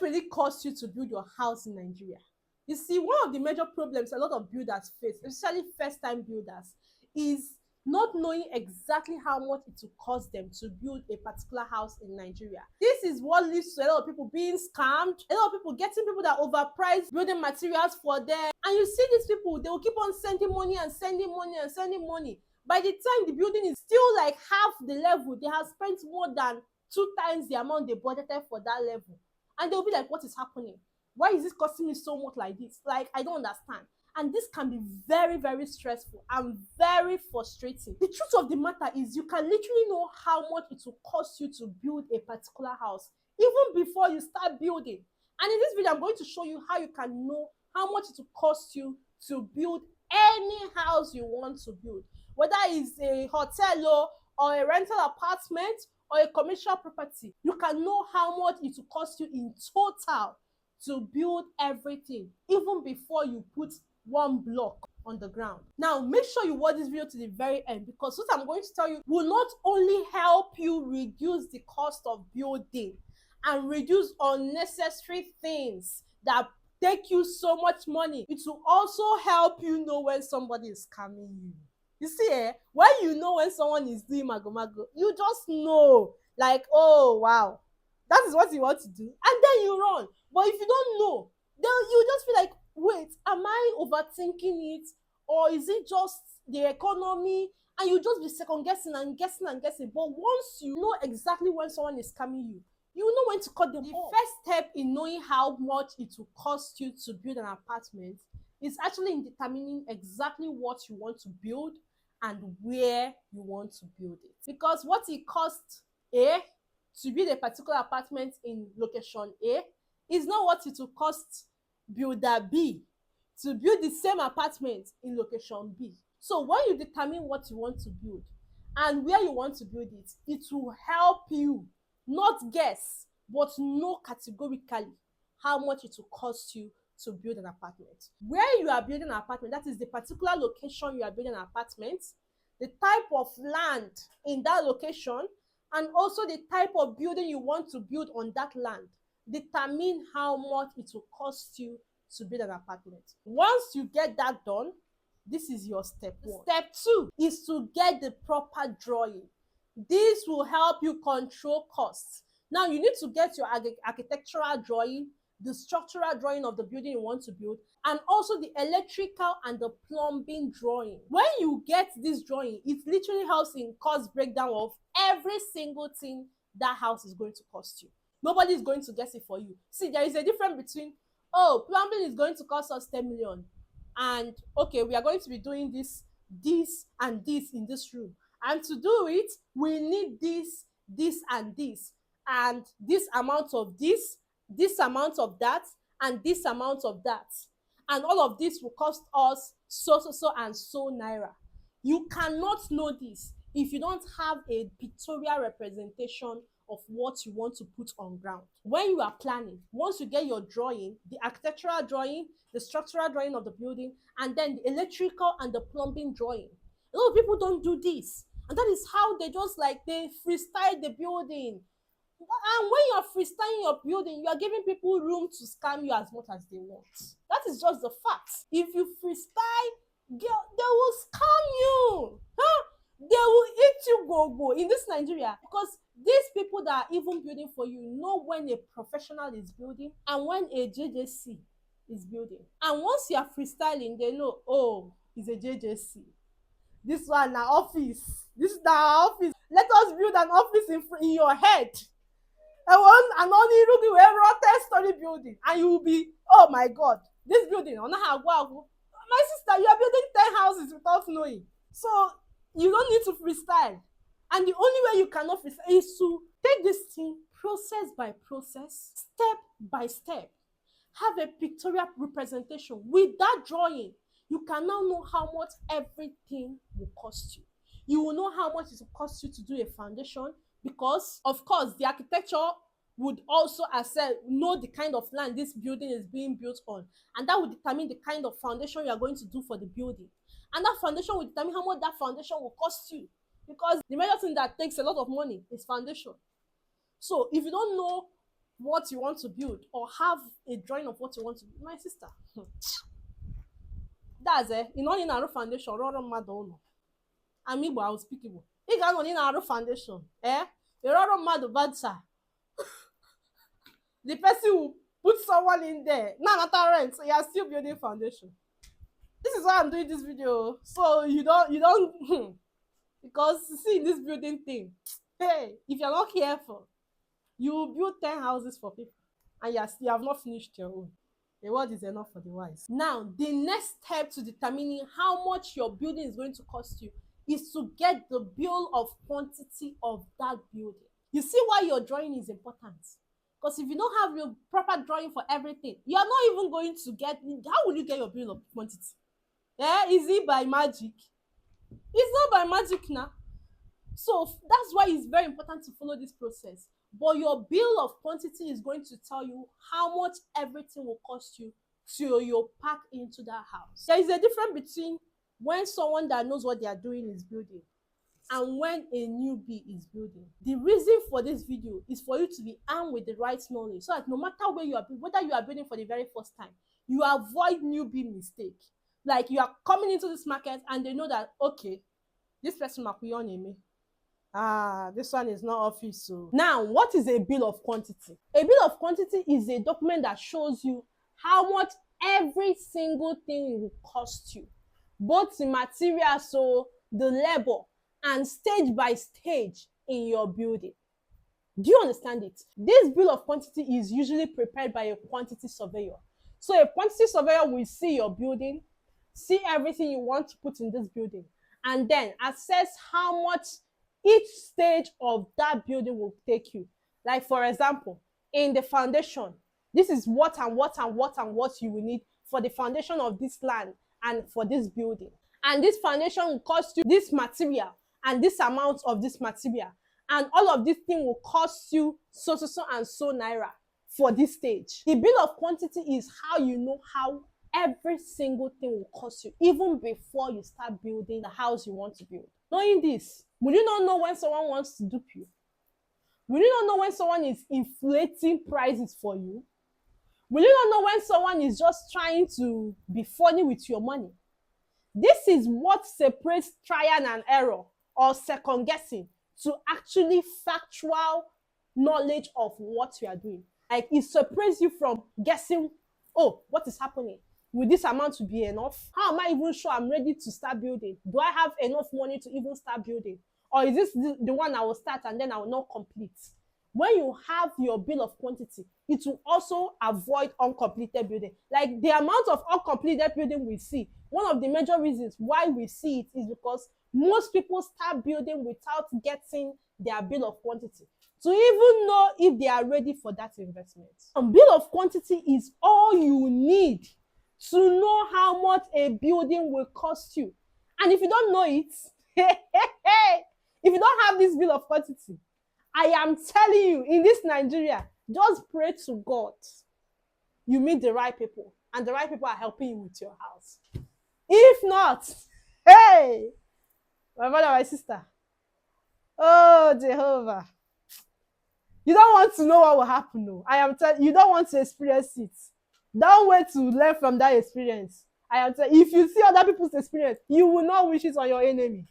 really cost you to build your house in Nigeria? You see, one of the major problems a lot of builders face, especially first-time builders, is not knowing exactly how much it will cost them to build a particular house in Nigeria. This is what leads to a lot of people being scammed, a lot of people getting people that overprice building materials for them. And you see these people, they will keep on sending money and sending money and sending money. By the time the building is still like half the level, they have spent more than 2 times the amount they budgeted for that level. And they'll be like, what is happening? Why is this costing me so much like this? Like, I don't understand. And this can be very, very stressful and very frustrating. The truth of the matter is you can literally know how much it will cost you to build a particular house even before you start building. And in this video, I'm going to show you how you can know how much it will cost you to build any house you want to build. Whether it's a hotel or a rental apartment or a commercial property, you can know how much it will cost you in total to build everything, even before you put one block on the ground. Now, make sure you watch this video to the very end, because what I'm going to tell you will not only help you reduce the cost of building and reduce unnecessary things that take you so much money, it will also help you know when somebody is scamming you. You see, when you know when someone is doing mago, you just know, like, oh wow, that is what you want to do, and then you run. But if you don't know, then you just feel like, wait, am I overthinking it, or is it just the economy? And you just be second guessing and guessing and guessing. But once you know exactly when someone is scamming you, you know when to cut them off. The first step in knowing how much it will cost you to build an apartment is actually in determining exactly what you want to build and where you want to build it. Because what it costs to build a particular apartment in location A is not what it will cost builder B to build the same apartment in location B. So when you determine what you want to build and where you want to build it, it will help you not guess, but know categorically how much it will cost you to build an apartment. Where you are building an apartment, that is the particular location you are building an apartment, the type of land in that location, and also the type of building you want to build on that land determine how much it will cost you to build an apartment. Once you get that done, this is your step one. Step two is to get the proper drawing. This will help you control costs. Now, you need to get your architectural drawing, the structural drawing of the building you want to build, and also the electrical and the plumbing drawing. When you get this drawing, it literally helps in cost breakdown of every single thing that house is going to cost you. Nobody is going to guess it for you. See, there is a difference between, oh, plumbing is going to cost us 10 million. And okay, we are going to be doing this, and this in this room. And to do it, we need this, and this amount of this amount of that, and this amount of that. And all of this will cost us so and so naira. You cannot know this if you don't have a pictorial representation of what you want to put on ground. When you are planning, once you get your drawing, the architectural drawing, the structural drawing of the building, and then the electrical and the plumbing drawing, a lot of people don't do this, and that is how they just they freestyle the building. And when you are freestyling your building, you are giving people room to scam you as much as they want. That is just the fact. If you freestyle, they will scam you. They will eat you go in this Nigeria, because these people that are even building for you know when a professional is building and when a JJC is building. And once you are freestyling, they know, oh, it's a JJC. This one na office. This is our office. Let us build an office in your head. And only looking where story building, and you will be, oh my God, this building, my sister, you are building 10 houses without knowing. So you don't need to freestyle. And the only way you cannot freestyle is to take this thing process by process, step by step. Have a pictorial representation. With that drawing, you can now know how much everything will cost you. You will know how much it will cost you to do a foundation, because, of course, the architecture would also know the kind of land this building is being built on, and that would determine the kind of foundation you are going to do for the building. And that foundation will determine how much that foundation will cost you, because the major thing that takes a lot of money is foundation. So if you don't know what you want to build or have a drawing of what you want to build. My sister, that's you know, in our foundation, run mmadụ. I'm Igbo, I will speak Igbo. Ị ga-anọ n'ị na-arụ foundation, you're ọrụ mmadụ bad. The person will put someone in there, not rent, so you are still building foundation. This is why I'm doing this video, so you don't because see this building thing, hey, if you're not careful, you will build 10 houses for people and you have not finished your own. The word is enough for the wise. Now, the next step to determining how much your building is going to cost you is to get the bill of quantity of that building. You see why your drawing is important? Because if you don't have your proper drawing for everything, you are not even going to get, how will you get your bill of quantity? Is it by magic? It's not by magic now. So that's why it's very important to follow this process. But your bill of quantity is going to tell you how much everything will cost you till you pack into that house. There is a difference between when someone that knows what they are doing is building and when a newbie is building. The reason for this video is for you to be armed with the right knowledge, so that no matter where you are, whether you are building for the very first time, you avoid newbie mistake. Like you are coming into this market and they know that, okay, this person might be on me. This one is not office. So now, what is a bill of quantity? A bill of quantity is a document that shows you how much every single thing will cost you, both the materials, so the labor, and stage by stage in your building. Do you understand it? This bill of quantity is usually prepared by a quantity surveyor. So a quantity surveyor will see your building, see everything you want to put in this building, and then assess how much each stage of that building will take you. Like for example, in the foundation, this is what and what and what and what you will need for the foundation of this land and for this building. And this foundation will cost you this material and this amount of this material. And all of this thing will cost you so and so naira for this stage. The bill of quantity is how you know how every single thing will cost you, even before you start building the house you want to build. Knowing this, will you not know when someone wants to dupe you? Will you not know when someone is inflating prices for you? Will you not know when someone is just trying to be funny with your money? This is what separates trial and error or second guessing to actually factual knowledge of what you are doing. Like it separates you from guessing, oh, what is happening? Will this amount to be enough? How am I even sure I'm ready to start building? Do I have enough money to even start building? Or is this the one I will start and then I will not complete? When you have your bill of quantity, it will also avoid uncompleted building. Like the amount of uncompleted building we see, one of the major reasons why we see it is because most people start building without getting their bill of quantity to even know if they are ready for that investment. Bill of quantity is all you need to know how much a building will cost you. And if you don't know it, if you don't have this bill of quantity, I am telling you, in this Nigeria, just pray to God you meet the right people and the right people are helping you with your house. If not, hey, my brother, my sister, oh Jehovah, you don't want to know what will happen. No, I am telling you, don't want to experience it. Don't wait to learn from that experience. I am telling you, if you see other people's experience, you will not wish it on your enemy.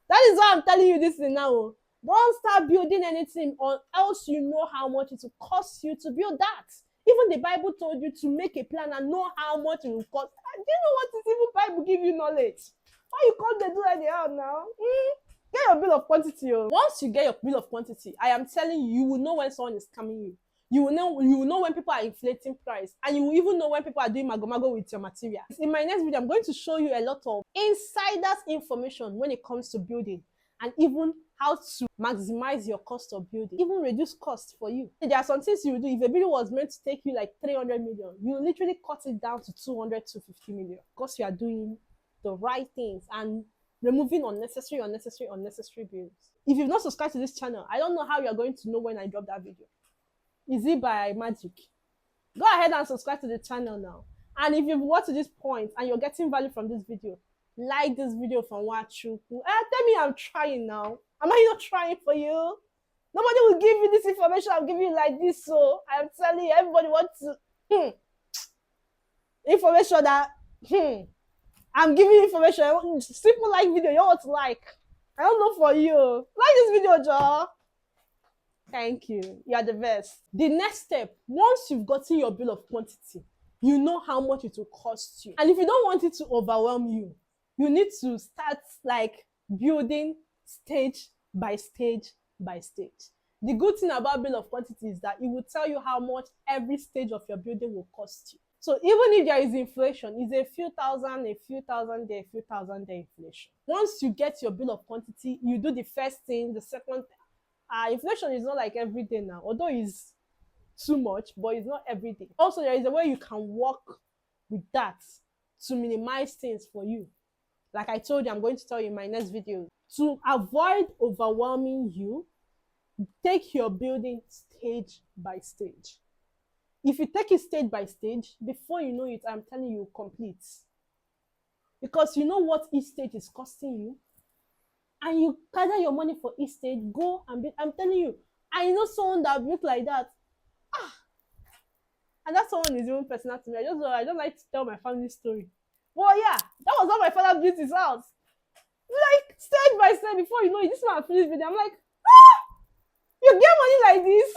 That is why I'm telling you this thing now. Don't start building anything or else you know how much it will cost you to build that. Even the Bible told you to make a plan and know how much it will cost. Do you know what is even Bible give you knowledge? Why you can't do like they are now? Get your bill of quantity. Once you get your bill of quantity, I am telling you, you will know when someone is scamming you. You will know when people are inflating price, and you will even know when people are doing mago with your material. In my next video, I'm going to show you a lot of insiders information when it comes to building, and even how to maximize your cost of building, even reduce costs for you. There are some things you will do. If a building was meant to take you like 300 million, you literally cut it down to 200 to 50 million because you are doing the right things and removing unnecessary bills. If you've not subscribed to this channel, I don't know how you're going to know when I drop that video. Is it by magic? Go ahead and subscribe to the channel now. And if you've watched to this point and you're getting value from this video, like this video from Wachuku. Tell me I'm trying now. Am I not trying for you? Nobody will give you this information I'm giving you like this. So I'm telling you, everybody wants to information that I'm giving you information. Simple like video, you know what to like. I don't know for you. Like this video, Joe. Thank you. You are the best. The next step, once you've gotten your bill of quantity, you know how much it will cost you. And if you don't want it to overwhelm you, you need to start like building stage by stage by stage. The good thing about bill of quantity is that it will tell you how much every stage of your building will cost you. So even if there is inflation, it's a few thousand there, a few thousand there inflation. Once you get your bill of quantity, you do the first thing, the second. Inflation is not like every day now, although it's too much, but it's not every day. Also, there is a way you can work with that to minimize things for you. Like I told you, I'm going to tell you in my next video. To avoid overwhelming you, take your building stage by stage. If you take it stage by stage, before you know it, I'm telling you, complete. Because you know what each stage is costing you, and you gather your money for each stage, go and build. I'm telling you, I know someone that built like that. And that someone is even personal to me. I don't like to tell my family story. Well, yeah, that was how my father built his house. Like stage by stage, before you know it, this man finished with it. I'm like, you get money like this?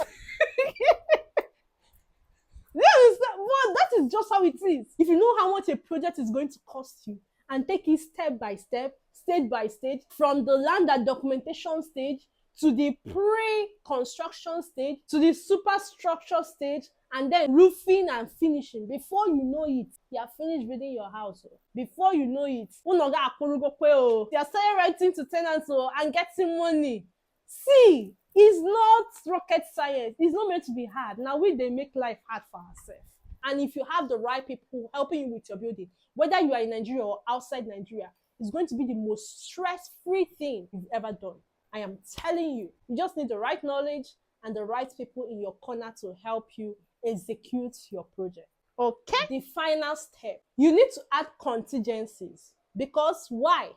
Well, that is just how it is. If you know how much a project is going to cost you and take it step by step, stage by stage, from the land and documentation stage to the pre-construction stage to the superstructure stage, and then roofing and finishing, before you know it, you are finished building your house. Before you know it, you are starting renting to tenants and getting money. See, it's not rocket science. It's not meant to be hard. Now they make life hard for ourselves. And if you have the right people helping you with your building, whether you are in Nigeria or outside Nigeria, it's going to be the most stress-free thing you've ever done. I am telling you. You just need the right knowledge and the right people in your corner to help you execute your project. Okay? The final step, you need to add contingencies. Because why?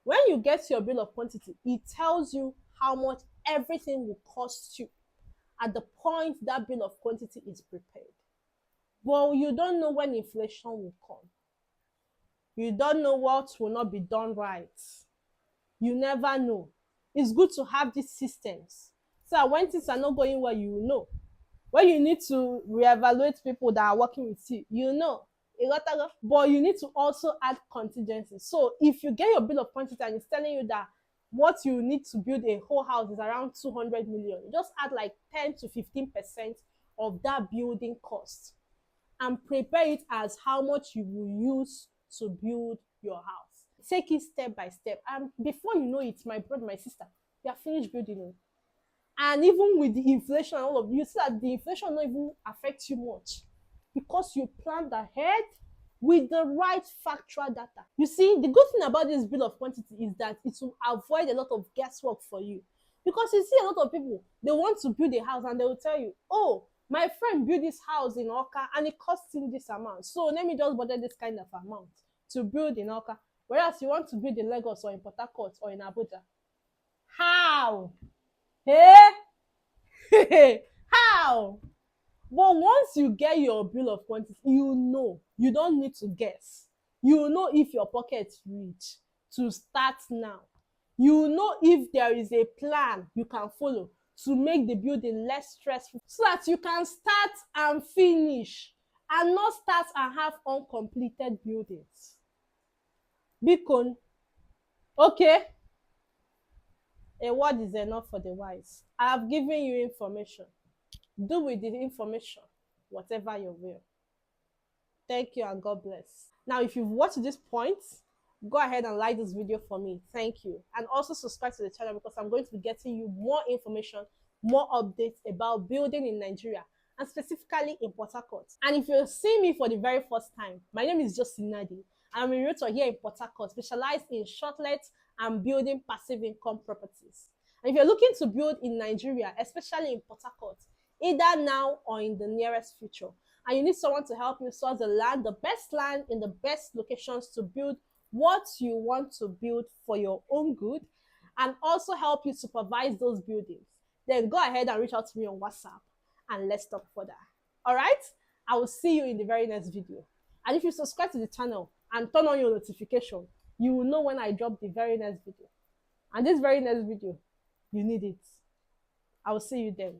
When you get your bill of quantity, it tells you how much everything will cost you at the point that bill of quantity is prepared. Well, you don't know when inflation will come. You don't know what will not be done right. You never know. It's good to have these systems so that when things are not going well, you know. When you need to reevaluate people that are working with you, you know. But you need to also add contingency. So if you get your bill of quantity and it's telling you that what you need to build a whole house is around 200 million, you just add like 10 to 15% of that building cost and prepare it as how much you will use to build your house. Take it step by step, and before you know it, my brother, my sister, you are finished building it. And even with the inflation and all of you see that the inflation not even affect you much because you planned ahead with the right factual data. You see, the good thing about this bill of quantity is that it will avoid a lot of guesswork for you. Because you see a lot of people, they want to build a house and they will tell you, oh, my friend built this house in Oka and it cost him this amount. So let me just budget this kind of amount to build in Oka. Whereas you want to build in Lagos or in Port Harcourt or in Abuja. How? Hey? How? But once you get your bill of quantity, you know. You don't need to guess. You know if your pockets reach to start now. You know if there is a plan you can follow to make the building less stressful so that you can start and finish and not start and have uncompleted buildings. Bikon, okay? A word is enough for the wise. I have given you information. Do with the information whatever you will. Thank you and God bless. Now, if you've watched this point, go ahead and like this video for me. Thank you. And also subscribe to the channel because I'm going to be getting you more information, more updates about building in Nigeria and specifically in Port Harcourt. And if you're seeing me for the very first time, my name is Josie Nadi. I'm a realtor here in Port Harcourt, specialized in shortlets and building passive income properties. And if you're looking to build in Nigeria, especially in Port Harcourt, either now or in the nearest future, and you need someone to help you source the land, the best land in the best locations to build what you want to build for your own good, and also help you supervise those buildings, then go ahead and reach out to me on WhatsApp and let's talk further. All right? I will see you in the very next video. And if you subscribe to the channel and turn on your notification, you will know when I drop the very next video. And this very next video, you need it. I will see you then.